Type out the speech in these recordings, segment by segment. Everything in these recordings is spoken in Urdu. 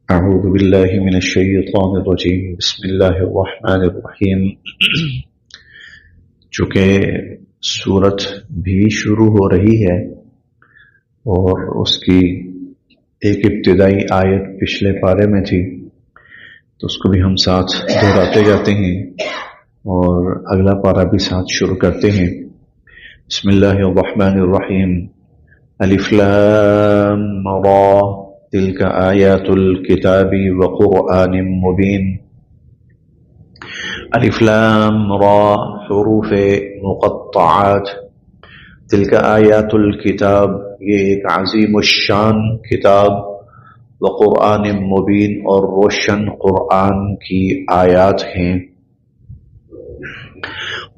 اعوذ باللہ من الشیطان الرجیم بسم اللہ الرحمن الرحیم۔ چونکہ سورت بھی شروع ہو رہی ہے اور اس کی ایک ابتدائی آیت پچھلے پارے میں تھی تو اس کو بھی ہم ساتھ دہراتے جاتے ہیں اور اگلا پارہ بھی ساتھ شروع کرتے ہیں۔ بسم اللہ الرحمن الرحیم۔ الف لام را تلك آیات الكتاب وقرآن مبین۔ الف لام را حروف مقطعات، تلك آیات الکتاب یہ ایک عظیم الشان کتاب، وقرآن مبین اور روشن قرآن کی آیات ہیں۔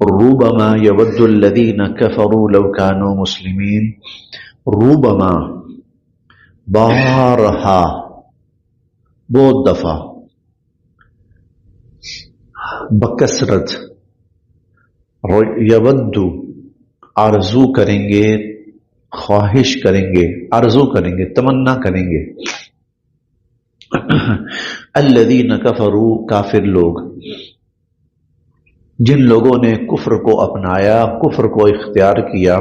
ربما يود الذين كفروا لو كانوا مسلمین، ربما بارہا بہت دفعہ، بکثرت، یود آرزو کریں گے، خواہش کریں گے، آرزو کریں گے، تمنا کریں گے۔ الذین کفروا کافر لوگ، جن لوگوں نے کفر کو اپنایا، کفر کو اختیار کیا،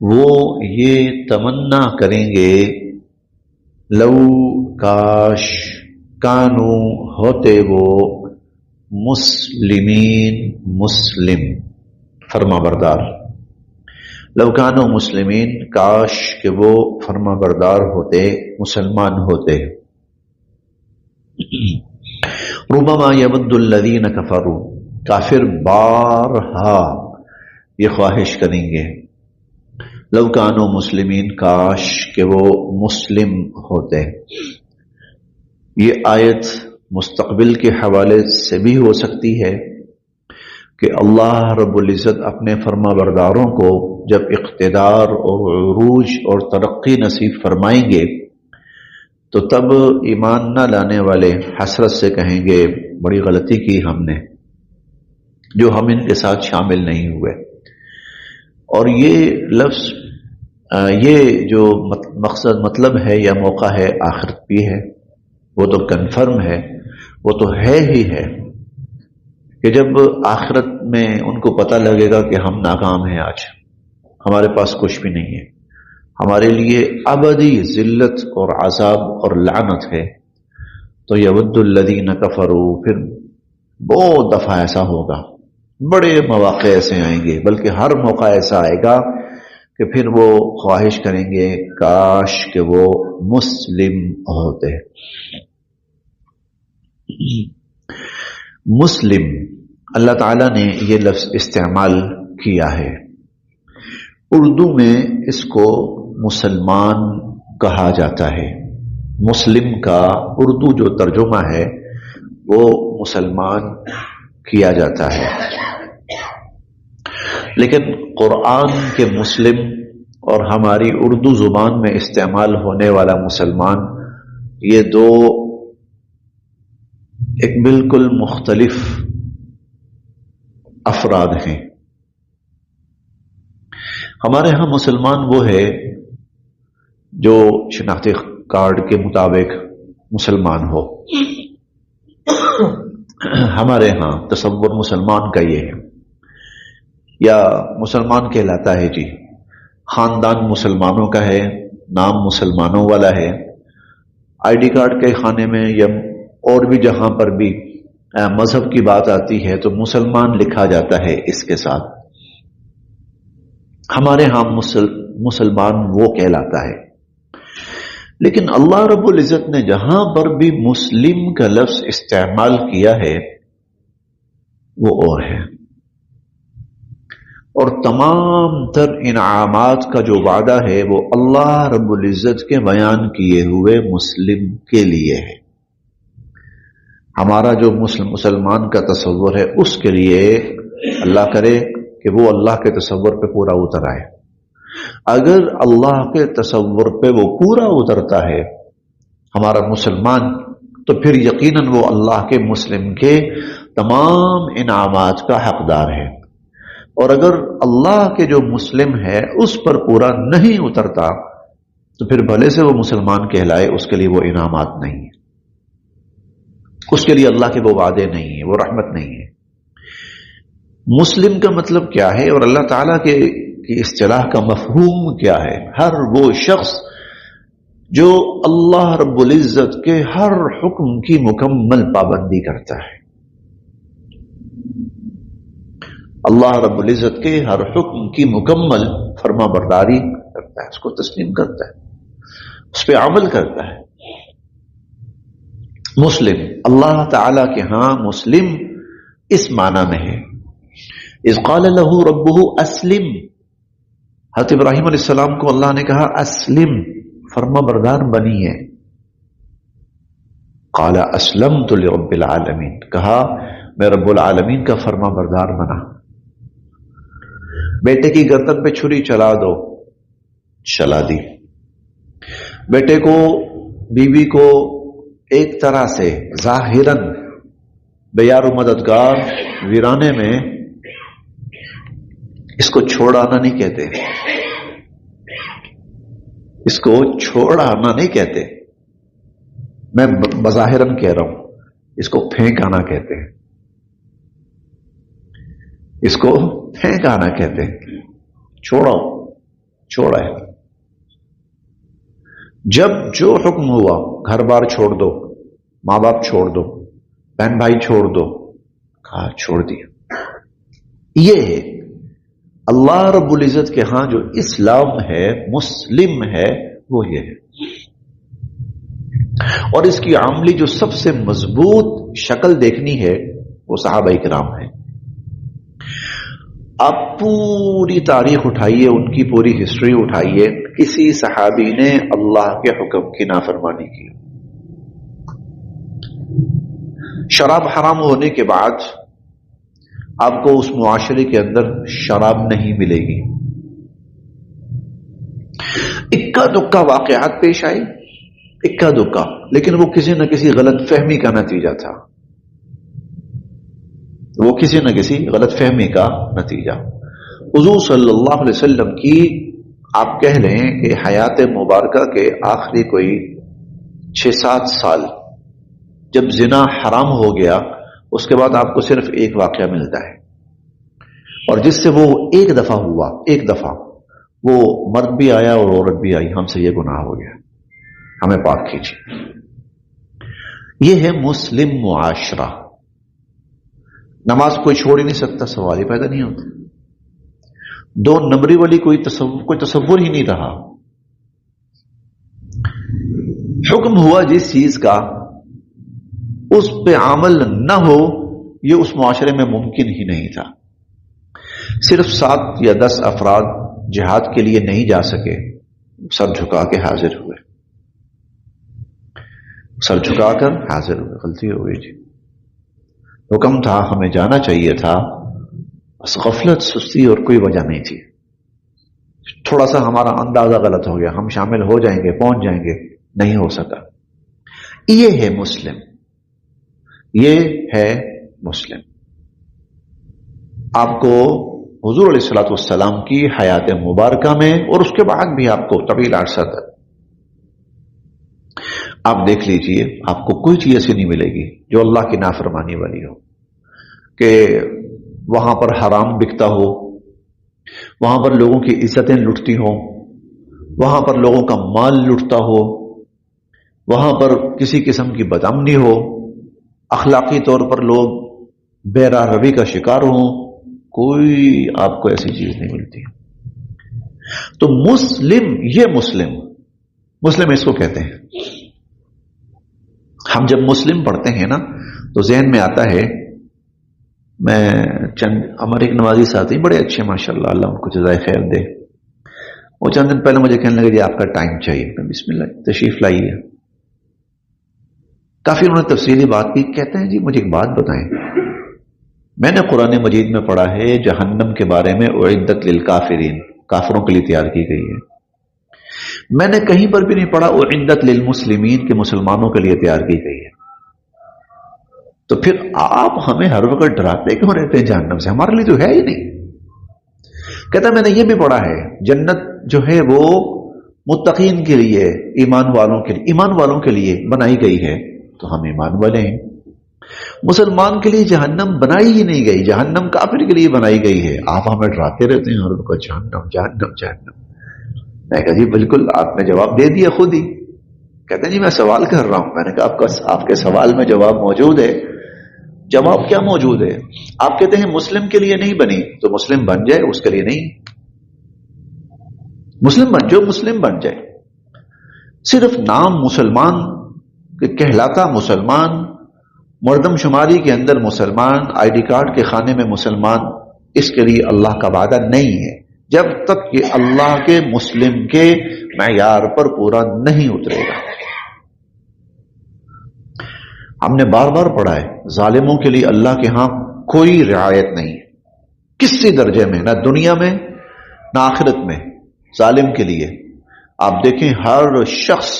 وہ یہ تمنا کریں گے، لو کاش، کانو ہوتے وہ، مسلمین مسلم فرما بردار، لو کانو مسلمین کاش کہ وہ فرما بردار ہوتے، مسلمان ہوتے۔ ربما یود الذین کفروا، کافر بارہا یہ خواہش کریں گے، لو کانو مسلمین کاش کہ وہ مسلم ہوتے۔ یہ آیت مستقبل کے حوالے سے بھی ہو سکتی ہے کہ اللہ رب العزت اپنے فرما برداروں کو جب اقتدار اور عروج اور ترقی نصیب فرمائیں گے تو تب ایمان نہ لانے والے حسرت سے کہیں گے بڑی غلطی کی ہم نے جو ہم ان کے ساتھ شامل نہیں ہوئے۔ اور یہ لفظ، یہ جو مطلب ہے یا موقع ہے، آخرت بھی ہے، وہ تو کنفرم ہے، وہ تو ہے ہی ہے کہ جب آخرت میں ان کو پتہ لگے گا کہ ہم ناکام ہیں، آج ہمارے پاس کچھ بھی نہیں ہے، ہمارے لیے ابدی ذلت اور عذاب اور لعنت ہے، تو یود الذین کفروا، پھر بہت دفعہ ایسا ہوگا، بڑے مواقع ایسے آئیں گے، بلکہ ہر موقع ایسا آئے گا کہ پھر وہ خواہش کریں گے کاش کہ وہ مسلم ہوتے۔ مسلم، اللہ تعالیٰ نے یہ لفظ استعمال کیا ہے، اردو میں اس کو مسلمان کہا جاتا ہے۔ مسلم کا اردو جو ترجمہ ہے وہ مسلمان کیا جاتا ہے، لیکن قرآن کے مسلم اور ہماری اردو زبان میں استعمال ہونے والا مسلمان، یہ دو ایک بالکل مختلف افراد ہیں۔ ہمارے ہاں مسلمان وہ ہے جو شناختی کارڈ کے مطابق مسلمان ہو، ہمارے ہاں تصور مسلمان کا یہ ہے، یا مسلمان کہلاتا ہے جی، خاندان مسلمانوں کا ہے، نام مسلمانوں والا ہے، آئی ڈی کارڈ کے خانے میں یا اور بھی جہاں پر بھی مذہب کی بات آتی ہے تو مسلمان لکھا جاتا ہے اس کے ساتھ۔ ہمارے ہاں مسلمان وہ کہلاتا ہے، لیکن اللہ رب العزت نے جہاں پر بھی مسلم کا لفظ استعمال کیا ہے وہ اور ہے، اور تمام تر انعامات کا جو وعدہ ہے وہ اللہ رب العزت کے بیان کیے ہوئے مسلم کے لیے ہے۔ ہمارا جو مسلمان کا تصور ہے اس کے لیے اللہ کرے کہ وہ اللہ کے تصور پہ پورا اتر آئے۔ اگر اللہ کے تصور پہ وہ پورا اترتا ہے ہمارا مسلمان، تو پھر یقیناً وہ اللہ کے مسلم کے تمام انعامات کا حقدار ہے، اور اگر اللہ کے جو مسلم ہے اس پر پورا نہیں اترتا تو پھر بھلے سے وہ مسلمان کہلائے، اس کے لیے وہ انعامات نہیں ہے۔ اس کے لیے اللہ کے وہ وعدے نہیں ہیں، وہ رحمت نہیں ہے۔ مسلم کا مطلب کیا ہے اور اللہ تعالیٰ کی اصطلاح کا مفہوم کیا ہے؟ ہر وہ شخص جو اللہ رب العزت کے ہر حکم کی مکمل پابندی کرتا ہے، اللہ رب العزت کے ہر حکم کی مکمل فرما برداری کرتا ہے، اس کو تسلیم کرتا ہے، اس پہ عمل کرتا ہے۔ مسلم اللہ تعالی کے ہاں مسلم اس معنی میں ہے، اذ قال له ربه اسلم، حضرت ابراہیم علیہ السلام کو اللہ نے کہا اسلم، فرما بردار بنیے۔ قال اسلمت لرب العالمین، کہا میں رب العالمین کا فرما بردار بنا۔ بیٹے کی گردن پہ چھری چلا دو، چلا دی۔ بیٹے کو، بیوی کو ایک طرح سے ظاہراً بے یار و مددگار ویرانے میں، اس کو چھوڑ آنا نہیں کہتے، اس کو چھوڑ آنا نہیں کہتے، میں بظاہراً کہہ رہا ہوں، اس کو پھینک آنا کہتے ہیں، اس کو پھینک آنا کہتے ہیں، چھوڑو، چھوڑا ہے۔ جب جو حکم ہوا، گھر بار چھوڑ دو، ماں باپ چھوڑ دو، بہن بھائی چھوڑ دو، کہا چھوڑ دیا۔ یہ ہے اللہ رب العزت کے ہاں جو اسلام ہے، مسلم ہے، وہ یہ ہے۔ اور اس کی عملی جو سب سے مضبوط شکل دیکھنی ہے وہ صحابہ کرام ہے۔ آپ پوری تاریخ اٹھائیے، ان کی پوری ہسٹری اٹھائیے، کسی صحابی نے اللہ کے حکم کی نافرمانی کی؟ شراب حرام ہونے کے بعد آپ کو اس معاشرے کے اندر شراب نہیں ملے گی، اکا دکا واقعات پیش آئے، اکا دکا، لیکن وہ کسی نہ کسی غلط فہمی کا نتیجہ تھا، وہ کسی نہ کسی غلط فہمی کا نتیجہ۔ حضور صلی اللہ علیہ وسلم کی آپ کہہ لیں کہ حیات مبارکہ کے آخری کوئی 6-7 سال جب زنا حرام ہو گیا، اس کے بعد آپ کو صرف ایک واقعہ ملتا ہے، اور جس سے وہ ایک دفعہ ہوا، ایک دفعہ وہ مرد بھی آیا اور عورت بھی آئی، ہم سے یہ گناہ ہو گیا، ہمیں پاک کیجیے۔ یہ ہے مسلم معاشرہ۔ نماز کوئی چھوڑ ہی نہیں سکتا، سوال ہی پیدا نہیں ہوتا، 2 نمبری والی کوئی تصور ہی نہیں رہا۔ حکم ہوا جس چیز کا، اس پہ عمل نہ ہو، یہ اس معاشرے میں ممکن ہی نہیں تھا۔ صرف 7 یا 10 افراد جہاد کے لیے نہیں جا سکے، سر جھکا کے حاضر ہوئے، سر جھکا کر حاضر ہوئے، غلطی ہو گئی جی، حکم تھا، ہمیں جانا چاہیے تھا، بس غفلت، سستی اور کوئی وجہ نہیں تھی، تھوڑا سا ہمارا اندازہ غلط ہو گیا، ہم شامل ہو جائیں گے، پہنچ جائیں گے، نہیں ہو سکا۔ یہ ہے مسلم، یہ ہے مسلم۔ آپ کو حضور علیہ الصلوۃ والسلام کی حیات مبارکہ میں اور اس کے بعد بھی آپ کو طویل عرصہ تک آپ دیکھ لیجئے، آپ کو کوئی چیز ایسی نہیں ملے گی جو اللہ کی نافرمانی والی ہو، کہ وہاں پر حرام بکتا ہو، وہاں پر لوگوں کی عزتیں لٹتی ہوں، وہاں پر لوگوں کا مال لٹتا ہو، وہاں پر کسی قسم کی بدامنی ہو، اخلاقی طور پر لوگ بے راہ روی کا شکار ہوں، کوئی آپ کو ایسی چیز نہیں ملتی۔ تو مسلم، یہ مسلم اس کو کہتے ہیں۔ ہم جب مسلم پڑھتے ہیں نا تو ذہن میں آتا ہے، میں چند ہمارے ایک نوازی ساتھی بڑے اچھے ماشاءاللہ، اللہ ان کو جزائے خیر دے، وہ چند دن پہلے مجھے کہنے لگے جی آپ کا ٹائم چاہیے، بسم اللہ تشریف لائیے۔ کافی انہوں نے تفصیلی بات کی، کہتے ہیں جی مجھے ایک بات بتائیں، میں نے قرآن مجید میں پڑھا ہے جہنم کے بارے میں اعدت للکافرین، کافروں کے لیے تیار کی گئی ہے، میں نے کہیں پر بھی نہیں پڑھا اعدت للمسلمین کے مسلمانوں کے لیے تیار کی گئی ہے، تو پھر آپ ہمیں ہر وقت ڈراتے کیوں رہتے ہیں جہنم سے؟ ہمارے لیے تو ہے ہی نہیں۔ کہتا میں نے یہ بھی پڑھا ہے جنت جو ہے وہ متقین کے لیے، ایمان والوں کے لیے بنائی گئی ہے، تو ہم ایمان والے ہیں، مسلمان کے لیے جہنم بنائی ہی نہیں گئی، جہنم کافر کے لیے بنائی گئی ہے. آپ ہمیں ڈراتے رہتے ہیں اور ان کو جہنم جہنم جہنم. میں کہا جی بالکل آپ نے جواب دے دیا خود ہی. کہتے ہیں جی میں سوال کر رہا ہوں. میں نے کہا آپ کے سوال میں جواب موجود ہے. جواب کیا موجود ہے؟ آپ کہتے ہیں مسلم کے لیے نہیں بنی، تو مسلم بن جائے، اس کے لیے نہیں. مسلم بن جو مسلم بن جائے، صرف نام مسلمان کہلاتا مسلمان، مردم شماری کے اندر مسلمان، آئی ڈی کارڈ کے خانے میں مسلمان، اس کے لیے اللہ کا وعدہ نہیں ہے جب تک کہ اللہ کے مسلم کے معیار پر پورا نہیں اترے گا. ہم نے بار بار پڑھا ہے ظالموں کے لیے اللہ کے ہاں کوئی رعایت نہیں ہے کسی درجے میں، نہ دنیا میں نہ آخرت میں. ظالم کے لیے آپ دیکھیں ہر شخص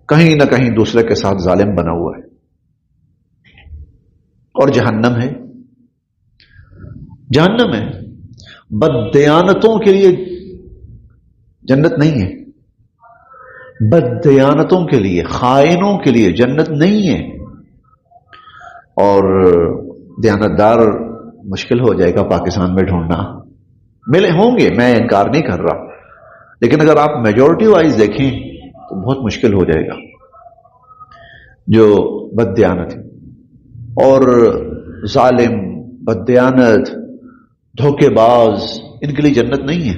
کہیں نہ کہیں دوسرے کے ساتھ ظالم بنا ہوا ہے. اور جہنم ہے، جہنم ہے. بددیانتوں کے لیے جنت نہیں ہے، بددیانتوں کے لیے، خائنوں کے لیے جنت نہیں ہے. اور دیانتدار مشکل ہو جائے گا پاکستان میں ڈھونڈنا. ملے ہوں گے، میں انکار نہیں کر رہا، لیکن اگر آپ میجورٹی وائز دیکھیں تو بہت مشکل ہو جائے گا. جو بددیانت ہے اور ظالم، بددیانت، دھوکے باز، ان کے لیے جنت نہیں ہے.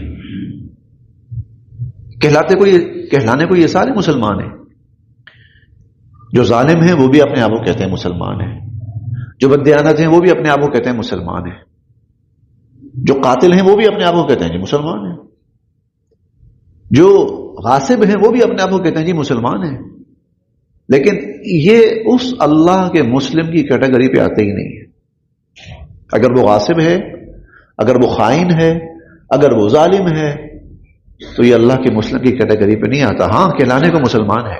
کہلانے کو یہ سارے مسلمان ہیں. جو ظالم ہیں وہ بھی اپنے آپ کو کہتے ہیں مسلمان ہیں، جو بددیانت ہیں وہ بھی اپنے آپ کو کہتے ہیں مسلمان ہیں، جو قاتل ہیں وہ بھی اپنے آپ کو کہتے ہیں جی مسلمان ہیں، جو غاصب ہیں وہ بھی اپنے آپ کو کہتے ہیں جی مسلمان ہیں. لیکن یہ اس اللہ کے مسلم کی کیٹیگری پہ آتے ہی نہیں ہے. اگر وہ غاصب ہے، اگر وہ خائن ہے، اگر وہ ظالم ہے، تو یہ اللہ کے مسلم کی کیٹیگری پہ نہیں آتا. ہاں کہلانے کو مسلمان ہے.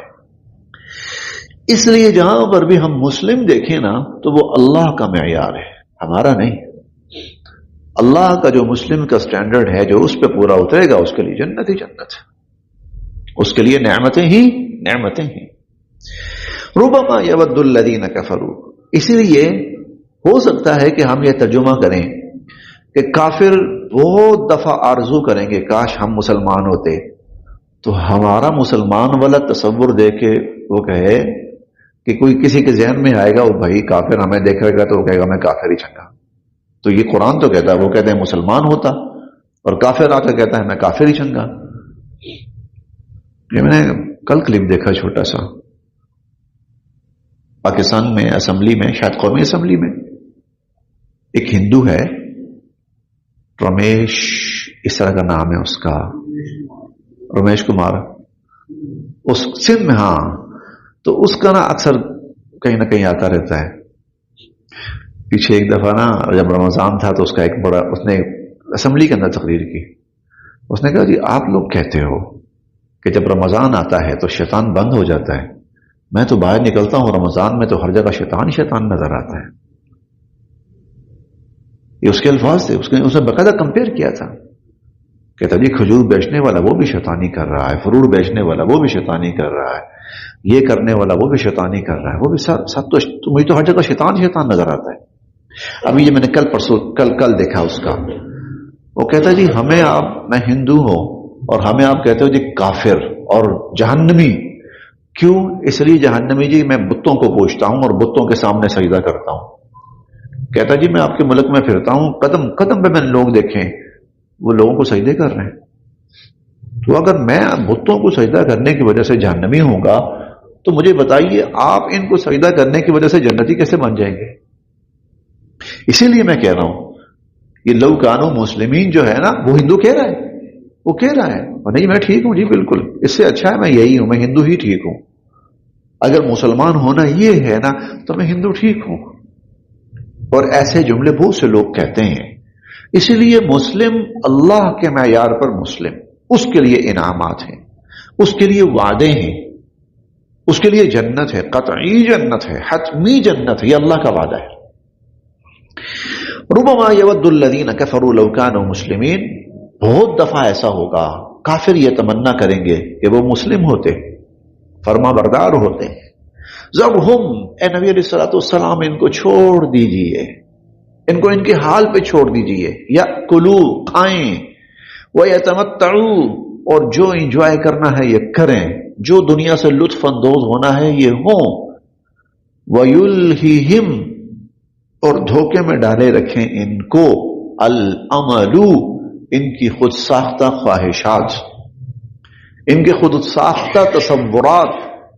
اس لیے جہاں پر بھی ہم مسلم دیکھیں نا تو وہ اللہ کا معیار ہے، ہمارا نہیں. اللہ کا جو مسلم کا سٹینڈرڈ ہے، جو اس پہ پورا اترے گا اس کے لیے جنت ہی جنت، اس کے لیے نعمتیں ہی نعمتیں ہیں. ربما یود الذین کفروا. اسی لیے ہو سکتا ہے کہ ہم یہ ترجمہ کریں کہ کافر بہت دفعہ آرزو کریں گے کاش ہم مسلمان ہوتے، تو ہمارا مسلمان والا تصور دیکھ کے وہ کہے کہ کوئی کسی کے ذہن میں آئے گا وہ بھائی کافر ہمیں دیکھے گا تو وہ کہے گا میں کافر ہی چنگا. تو یہ قرآن تو کہتا ہے، وہ کہتے ہیں مسلمان ہوتا اور کافر آ کر کہتا ہے میں کافر ہی چنگا. یہ میں نے کل کلپ دیکھا چھوٹا سا، پاکستان میں اسمبلی میں، شاید قومی اسمبلی میں، ایک ہندو ہے، رمیش اس طرح کا نام ہے اس کا، رمیش کمار، اس سندھ میں. ہاں تو اس کا نا اکثر کہیں نہ کہیں آتا رہتا ہے. پیچھے ایک دفعہ نا جب رمضان تھا تو اس کا ایک بڑا، اس نے اسمبلی کے اندر تقریر کی. اس نے کہا جی آپ لوگ کہتے ہو کہ جب رمضان آتا ہے تو شیطان بند ہو جاتا ہے، میں تو باہر نکلتا ہوں رمضان میں تو ہر جگہ شیطان شیطان نظر آتا ہے. یہ اس کے الفاظ تھے. اس نے باقاعدہ کمپیئر کیا تھا. کہتا جی کھجور بیچنے والا وہ بھی شیطانی کر رہا ہے، فروٹ بیچنے والا وہ بھی شیطانی کر رہا ہے، یہ کرنے والا وہ بھی شیطانی کر رہا ہے، وہ بھی سب تو مجھے تو ہر جگہ شیطان شیطان نظر آتا ہے. ابھی یہ میں نے کل دیکھا اس کا. وہ کہتا جی ہمیں میں ہندو ہوں اور ہمیں آپ کہتے ہو جی کافر اور جہنمی. کیوں؟ اس لیے جہنمی جی میں بتوں کو پوجتا ہوں اور بتوں کے سامنے سجدہ کرتا ہوں. کہتا جی میں آپ کے ملک میں پھرتا ہوں، قدم قدم پہ میں نے لوگ دیکھیں وہ لوگوں کو سجدے کر رہے ہیں. تو اگر میں بتوں کو سجدہ کرنے کی وجہ سے جہنمی ہوں گا تو مجھے بتائیے آپ ان کو سجدہ کرنے کی وجہ سے جنتی کیسے بن جائیں گے؟ اسی لیے میں کہہ رہا ہوں یہ لو کانو مسلمین جو ہے نا وہ ہندو کہہ رہا ہے، وہ کہہ رہا ہے نہیں میں ٹھیک ہوں جی بالکل، اس سے اچھا ہے میں یہی ہوں، میں ہندو ہی ٹھیک ہوں. اگر مسلمان ہونا یہ ہے نا تو میں ہندو ٹھیک ہوں. اور ایسے جملے بہت سے لوگ کہتے ہیں. اسی لیے مسلم اللہ کے معیار پر مسلم، اس کے لیے انعامات ہیں، اس کے لیے وعدے ہیں، اس کے لیے جنت ہے، قطعی جنت ہے، حتمی جنت ہے، یہ اللہ کا وعدہ ہے. ربما یود الذین کفروا لو کانوا مسلمین. بہت دفعہ ایسا ہوگا کافر یہ تمنا کریں گے کہ وہ مسلم ہوتے، فرما بردار ہوتے. ذرہم، اے نبی علیہ الصلوۃ والسلام ان کو چھوڑ دیجئے، ان کو ان کے حال پہ چھوڑ دیجئے، یاکلوا کھائیں، ویتمتعوا اور جو انجوائے کرنا ہے یہ کریں، جو دنیا سے لطف اندوز ہونا ہے یہ ہوں، ویلہہم اور دھوکے میں ڈالے رکھیں ان کو الامل، ان کی خود ساختہ خواہشات، ان کے خود ساختہ تصورات،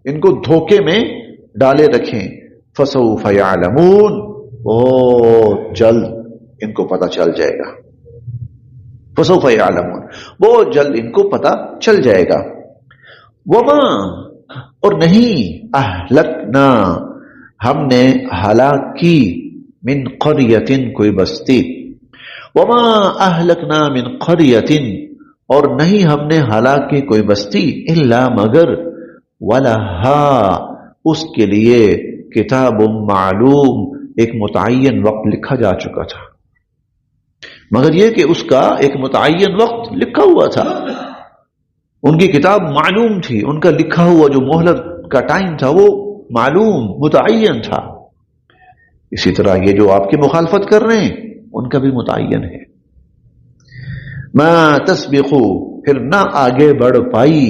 ان کو دھوکے میں ڈالے رکھیں، فسوف یعلمون، بہت جلد ان کو پتہ چل جائے گا، فسوف یعلمون بہت جلد ان کو پتہ چل جائے گا، وما اور نہیں اہلکنا ہم نے ہلاک کی من قریۃ کوئی بستی، وما اہلکنا من قریۃ اور نہیں ہم نے ہلاک کی کوئی بستی الا مگر ولہا اس کے لیے کتاب معلوم ایک متعین وقت لکھا جا چکا تھا، مگر یہ کہ اس کا ایک متعین وقت لکھا ہوا تھا، ان کی کتاب معلوم تھی، ان کا لکھا ہوا جو مہلت کا ٹائم تھا وہ معلوم متعین تھا، اسی طرح یہ جو آپ کی مخالفت کر رہے ہیں ان کا بھی متعین ہے، ما تسبقو پھر نہ آگے بڑھ پائی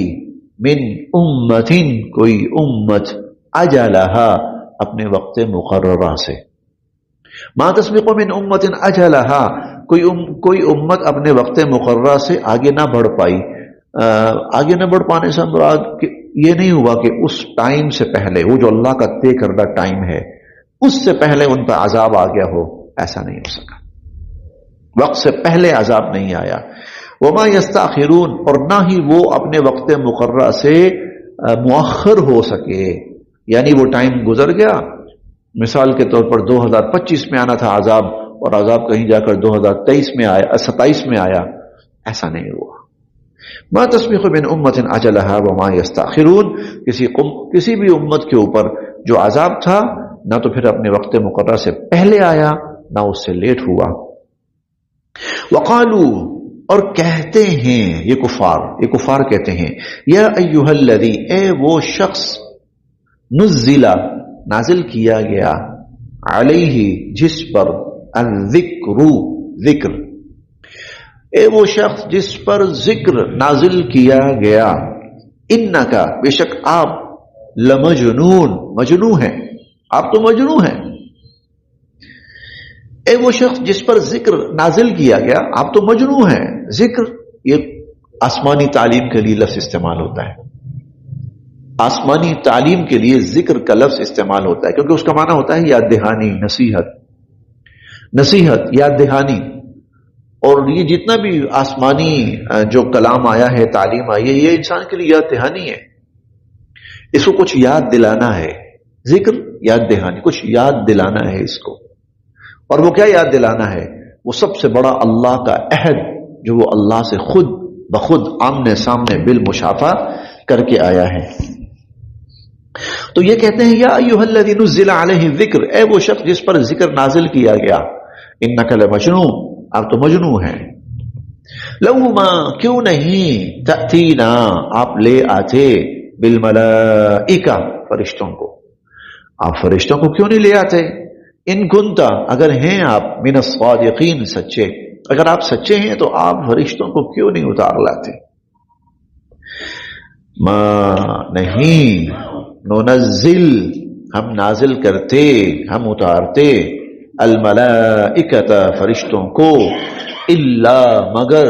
من امت کوئی امت اجلہا اپنے وقت مقررہ سے، ما تسبقو من امت اجلہا کوئی امت اپنے وقت مقررہ سے آگے نہ بڑھ پائی، آگے نہ بڑھ پانے سے مراد یہ نہیں ہوا کہ اس ٹائم سے پہلے وہ جو اللہ کا طے کردہ ٹائم ہے اس سے پہلے ان پر عذاب آ گیا ہو، ایسا نہیں ہو سکا، وقت سے پہلے عذاب نہیں آیا، وما یستاخرون اور نہ ہی وہ اپنے وقت مقررہ سے مؤخر ہو سکے، یعنی وہ ٹائم گزر گیا، مثال کے طور پر 2025 میں آنا تھا عذاب اور عذاب کہیں جا کر 2023 میں آیا، 27 میں آیا، ایسا نہیں ہوا، ما تسبق من امت اجلہا وما یستاخرون کسی بھی امت کے اوپر جو عذاب تھا نہ تو پھر اپنے وقت مقررہ سے پہلے آیا نہ اس سے لیٹ ہوا، وقالو اور کہتے ہیں یہ کفار کہتے ہیں، یا ایھا الذی اے وہ شخص نزل نازل کیا گیا علیہ جس پر الذکر ذکر، اے وہ شخص جس پر ذکر نازل کیا گیا، انکا بے شک آپ لمجنون مجنون ہیں، آپ تو مجنون ہیں، اے وہ شخص جس پر ذکر نازل کیا گیا آپ تو مجنون ہیں، ذکر یہ آسمانی تعلیم کے لیے لفظ استعمال ہوتا ہے، آسمانی تعلیم کے لیے ذکر کا لفظ استعمال ہوتا ہے کیونکہ اس کا معنی ہوتا ہے یاد دہانی، نصیحت یاد دہانی، اور یہ جتنا بھی آسمانی جو کلام آیا ہے تعلیم آئی ہے یہ انسان کے لیے یاد دہانی ہے، اس کو کچھ یاد دلانا ہے، ذکر یاد دہانی کچھ یاد دلانا ہے اس کو، اور وہ کیا یاد دلانا ہے، وہ سب سے بڑا اللہ کا عہد جو وہ اللہ سے خود بخود آمنے سامنے بالمشافہ کر کے آیا ہے، تو یہ کہتے ہیں یا ایھا الذی نزل علیہ الذکر، اے وہ شخص جس پر ذکر نازل کیا گیا، انک لمجنون آپ تو مجنون ہیں، لوما کیوں نہیں تأتینا آپ لے آتے بالملائکہ فرشتوں کو، آپ فرشتوں کو کیوں نہیں لے آتے، ان کنتا اگر ہیں آپ من الصادقین سچے، اگر آپ سچے ہیں تو آپ فرشتوں کو کیوں نہیں اتار لاتے، ما نہیں ننزل ہم نازل کرتے ہم اتارتے الملائکۃ فرشتوں کو الا مگر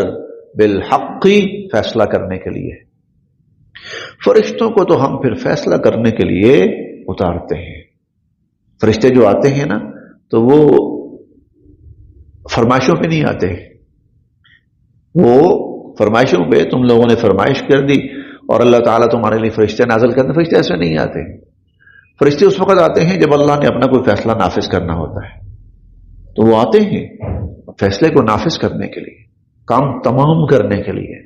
بالحق فیصلہ کرنے کے لیے، فرشتوں کو تو ہم پھر فیصلہ کرنے کے لیے اتارتے ہیں، فرشتے جو آتے ہیں نا تو وہ فرمائشوں پہ نہیں آتے، وہ فرمائشوں پہ تم لوگوں نے فرمائش کر دی اور اللہ تعالیٰ تمہارے لیے فرشتے نازل کرتے، فرشتے ایسے نہیں آتے، فرشتے اس وقت آتے ہیں جب اللہ نے اپنا کوئی فیصلہ نافذ کرنا ہوتا ہے تو وہ آتے ہیں فیصلے کو نافذ کرنے کے لیے، کام تمام کرنے کے لیے،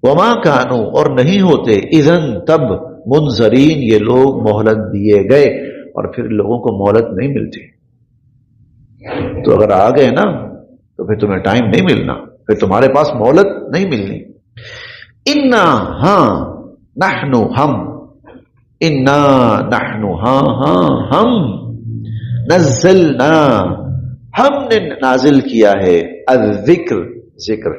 وما کانوا اور نہیں ہوتے اذن تب منظرین یہ لوگ مہلت دیے گئے، اور پھر لوگوں کو مہلت نہیں ملتی، تو اگر آ گئے نا تو پھر تمہیں ٹائم نہیں ملنا، پھر تمہارے پاس مہلت نہیں ملنی، انا ہاں نحن ہم انا نحن، ہاں ہم، نزلنا، ہم نے نازل کیا ہے، الذکر، ذکر.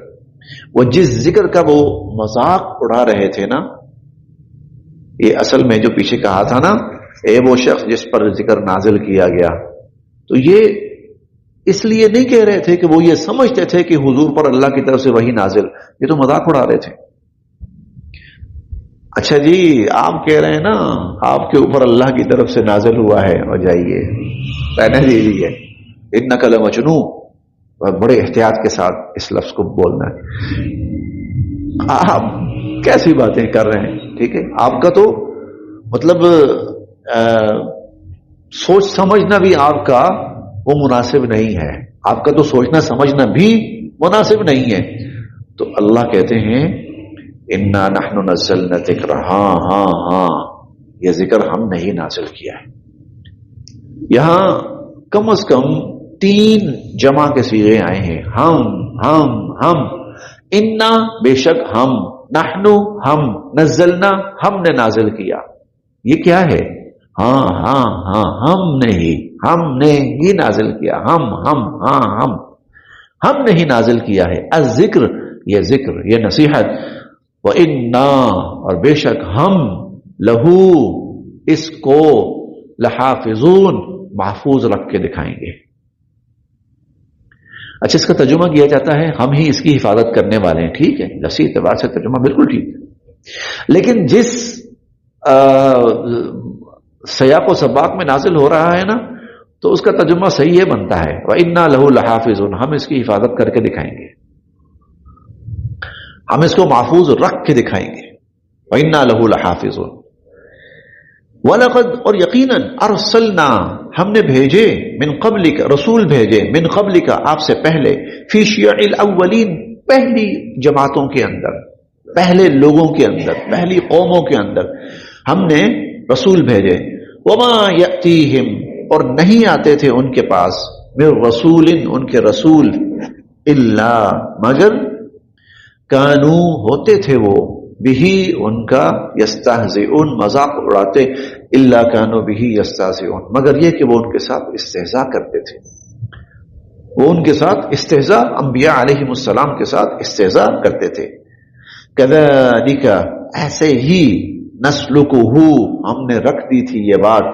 وہ جس ذکر کا وہ مذاق اڑا رہے تھے نا، یہ اصل میں جو پیچھے کہا تھا نا، اے وہ شخص جس پر ذکر نازل کیا گیا، تو یہ اس لیے نہیں کہہ رہے تھے کہ وہ یہ سمجھتے تھے کہ حضور پر اللہ کی طرف سے وحی نازل، یہ تو مذاق اڑا رہے تھے. اچھا جی، آپ کہہ رہے ہیں نا آپ کے اوپر اللہ کی طرف سے نازل ہوا ہے، اور جائیے رہنے دیجیے، انک لمجنون، بڑے احتیاط کے ساتھ اس لفظ کو بولنا ہے. آپ کیسی باتیں کر رہے ہیں؟ ٹھیک ہے، آپ کا تو مطلب سوچ سمجھنا بھی آپ کا وہ مناسب نہیں ہے، آپ کا تو سوچنا سمجھنا بھی مناسب نہیں ہے. تو اللہ کہتے ہیں انا نحن نزلنا ذکر، ہاں یہ ذکر ہم نے ہی نازل کیا ہے. یہاں کم از کم 3 جمع کے صیغے آئے ہیں، ہم، انا بے شک ہم، نحن ہم، نزلنا ہم نے نازل کیا. یہ کیا ہے؟ ہاں ہم نے ہی نازل کیا، ہم نے ہی نازل کیا ہے. الذکر، یہ ذکر، یہ نصیحت. وَإِنَّا، اور بے شک ہم، لہو، اس کو، لحافظون، محفوظ رکھ کے دکھائیں گے. اچھا، اس کا ترجمہ کیا جاتا ہے ہم ہی اس کی حفاظت کرنے والے ہیں. ٹھیک ہے، لفظی اعتبار سے ترجمہ بالکل ٹھیک ہے، لیکن جس سیاق و سباق میں نازل ہو رہا ہے نا، تو اس کا ترجمہ صحیح ہے بنتا ہے وَإِنَّا لَهُ لَحَافِظُونَ، ہم اس کی حفاظت کر کے دکھائیں گے، ہم اس کو محفوظ رکھ کے دکھائیں گے. وَإِنَّا لَهُ لَحَافِظُونَ. وَلَقَدْ، اور یقیناً، ارسلنا، ہم نے بھیجے، من قبلک، رسول بھیجے، من قبلک، آپ سے پہلے، فی شیع الاولین، پہلی جماعتوں کے اندر، پہلے لوگوں کے اندر، پہلی قوموں کے اندر ہم نے رسول بھیجے. وما یأتیہم، اور نہیں آتے تھے ان کے پاس، من رسول، ان کے رسول، الا، مگر، کانو، ہوتے تھے وہ، بہی، ان کا، یستہزئون، مذاق اڑاتے، الا کانو بہی یستہزئون، مگر یہ کہ وہ ان کے ساتھ استہزاء کرتے تھے. وہ ان کے ساتھ استہزاء، انبیاء علیہم السلام کے ساتھ استہزاء کرتے تھے. کذالک، ایسے ہی، نسلکہ، ہم نے رکھ دی تھی یہ بات،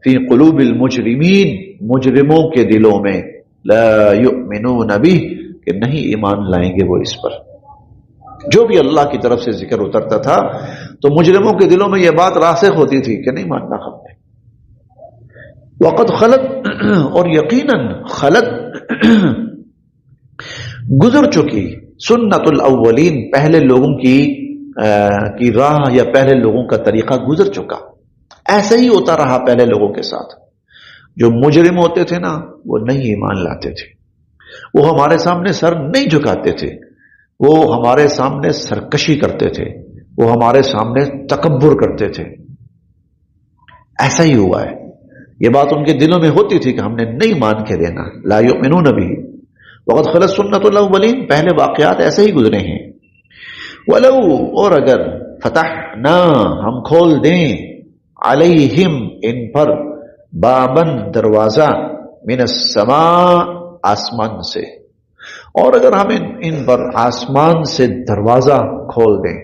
فی قلوب المجرمین، مجرموں کے دلوں میں، لا یؤمنون بہ، کہ نہیں ایمان لائیں گے وہ اس پر. جو بھی اللہ کی طرف سے ذکر اترتا تھا تو مجرموں کے دلوں میں یہ بات راسخ ہوتی تھی کہ نہیں ماننا ہم نے. وقد خلت، اور یقیناً، خلت، گزر چکی، سنت الاولین، پہلے لوگوں کی راہ یا پہلے لوگوں کا طریقہ گزر چکا. ایسے ہی ہوتا رہا پہلے لوگوں کے ساتھ. جو مجرم ہوتے تھے نا، وہ نہیں ایمان لاتے تھے، وہ ہمارے سامنے سر نہیں جھکاتے تھے، وہ ہمارے سامنے سرکشی کرتے تھے، وہ ہمارے سامنے تکبر کرتے تھے. ایسا ہی ہوا ہے، یہ بات ان کے دلوں میں ہوتی تھی کہ ہم نے نہیں مان کے دینا. لا یؤمنون بہ، وقد خلت سنت الاولین، پہلے واقعات ایسے ہی گزرے ہیں. ولو، اور اگر، فتحنا، ہم کھول دیں، علیہم، ان پر، بابن، دروازہ، من السماء، آسمان سے، اور اگر ہم ان پر آسمان سے دروازہ کھول دیں،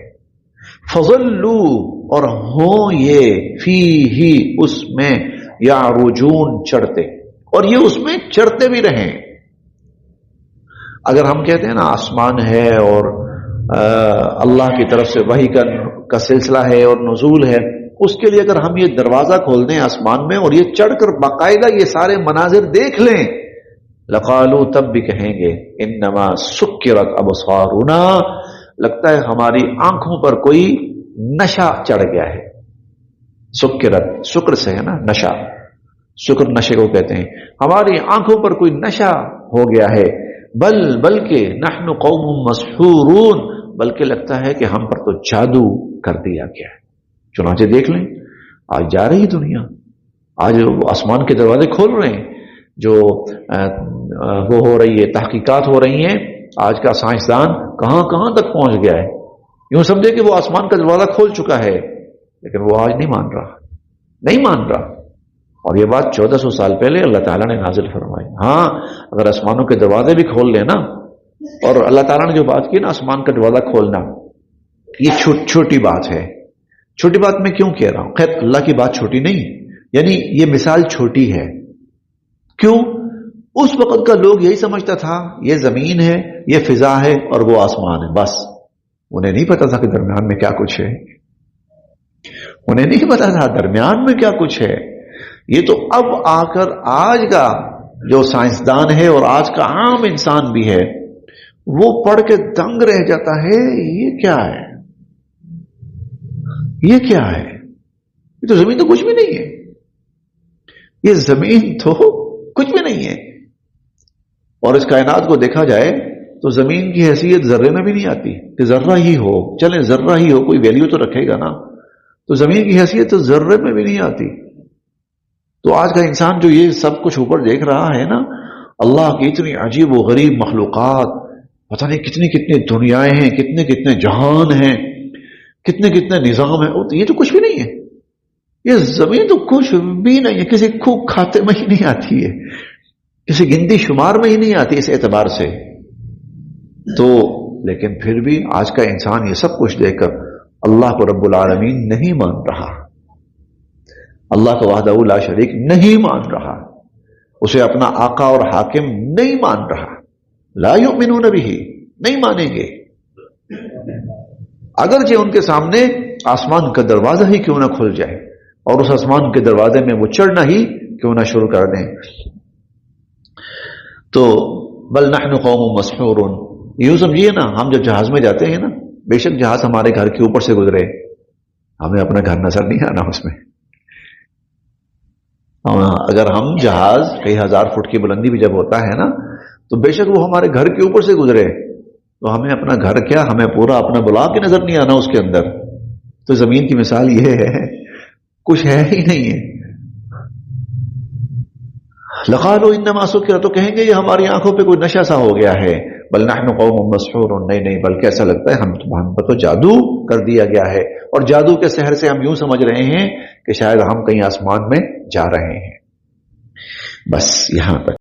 فظلوا، اور ہوں یہ، فیہ، اس میں، یعرجون، چڑھتے، اور یہ اس میں چڑھتے بھی رہیں. اگر ہم کہتے ہیں نا آسمان ہے اور اللہ کی طرف سے وحی کا سلسلہ ہے اور نزول ہے، اس کے لیے اگر ہم یہ دروازہ کھول دیں آسمان میں اور یہ چڑھ کر باقاعدہ یہ سارے مناظر دیکھ لیں، لقالوا، تب بھی کہیں گے، انما سکرت ابصارنا، لگتا ہے ہماری آنکھوں پر کوئی نشہ چڑھ گیا ہے. سکرت، شکر سے ہے نا نشہ، شکر نشے کو کہتے ہیں. ہماری آنکھوں پر کوئی نشہ ہو گیا ہے. بلکہ نحن قوم مسحورون، بلکہ لگتا ہے کہ ہم پر تو جادو کر دیا گیا ہے. چنانچہ دیکھ لیں، آج جا رہی دنیا، آج آسمان کے دروازے کھول رہے ہیں، جو وہ ہو رہی ہے، تحقیقات ہو رہی ہیں. آج کا سائنسدان کہاں کہاں تک پہنچ گیا ہے. یوں سمجھے کہ وہ آسمان کا دروازہ کھول چکا ہے، لیکن وہ آج نہیں مان رہا. نہیں مان رہا. اور یہ بات 1400 سال پہلے اللہ تعالیٰ نے نازل فرمائی. ہاں اگر آسمانوں کے دروازے بھی کھول لینا، اور اللہ تعالیٰ نے جو بات کی نا آسمان کا دروازہ کھولنا، یہ چھوٹی بات ہے. چھوٹی بات میں کیوں کہہ رہا ہوں؟ خیر اللہ کی بات چھوٹی نہیں، یعنی یہ مثال چھوٹی ہے. کیوں؟ اس وقت کا لوگ یہی سمجھتا تھا یہ زمین ہے، یہ فضا ہے اور وہ آسمان ہے، بس. انہیں نہیں پتا تھا کہ درمیان میں کیا کچھ ہے. انہیں نہیں پتا تھا درمیان میں کیا کچھ ہے. یہ تو اب آ کر آج کا جو سائنسدان ہے اور آج کا عام انسان بھی ہے وہ پڑھ کے دنگ رہ جاتا ہے. یہ کیا ہے؟ یہ کیا ہے؟ یہ تو زمین تو کچھ بھی نہیں ہے. یہ زمین تو کچھ بھی نہیں ہے. اور اس کائنات کو دیکھا جائے تو زمین کی حیثیت ذرے میں بھی نہیں آتی کہ ذرہ ہی ہو. چلیں ذرہ ہی ہو، کوئی ویلیو تو رکھے گا نا. تو زمین کی حیثیت تو ذرے میں بھی نہیں آتی. تو آج کا انسان جو یہ سب کچھ اوپر دیکھ رہا ہے نا، اللہ کی اتنی عجیب و غریب مخلوقات، پتہ نہیں کتنی کتنی دنیایں ہیں، کتنے کتنے جہان ہیں، کتنے کتنے نظام ہیں. یہ تو کچھ بھی نہیں ہے. یہ زمین تو کچھ بھی نہیں ہے. کسی کو کھاتے میں ہی نہیں آتی ہے، کسی گنتی شمار میں ہی نہیں آتی اس اعتبار سے. تو لیکن پھر بھی آج کا انسان یہ سب کچھ دیکھ کر اللہ کو رب العالمین نہیں مان رہا، اللہ کو وحدہ لا شریک نہیں مان رہا، اسے اپنا آقا اور حاکم نہیں مان رہا. لا یؤمنون بہ، نہیں مانیں گے. اگرچہ ان کے سامنے آسمان کا دروازہ ہی کیوں نہ کھل جائے اور اس آسمان کے دروازے میں وہ چڑھنا ہی کیوں نہ شروع کر دیں. تو بل نحن قوم مسحورون، یوں سمجھیے نا ہم جب جہاز میں جاتے ہیں نا، بے شک جہاز ہمارے گھر کے اوپر سے گزرے، ہمیں اپنا گھر نظر نہیں آنا اس میں. اگر ہم جہاز کئی ہزار فٹ کی بلندی بھی جب ہوتا ہے نا تو بے شک وہ ہمارے گھر کے اوپر سے گزرے تو ہمیں اپنا گھر کیا، ہمیں پورا اپنا بلاک کے نظر نہیں آنا اس کے اندر. تو زمین کی مثال یہ ہے، کچھ ہے ہی نہیں ہے. لقالوا انما سکرت، تو کہیں گے یہ ہماری آنکھوں پہ کوئی نشہ سا ہو گیا ہے. بل نحن قوم مسحور، نہیں بلکہ ایسا لگتا ہے ہم پر تو جادو کر دیا گیا ہے، اور جادو کے سحر سے ہم یوں سمجھ رہے ہیں کہ شاید ہم کہیں آسمان میں جا رہے ہیں. بس یہاں تک.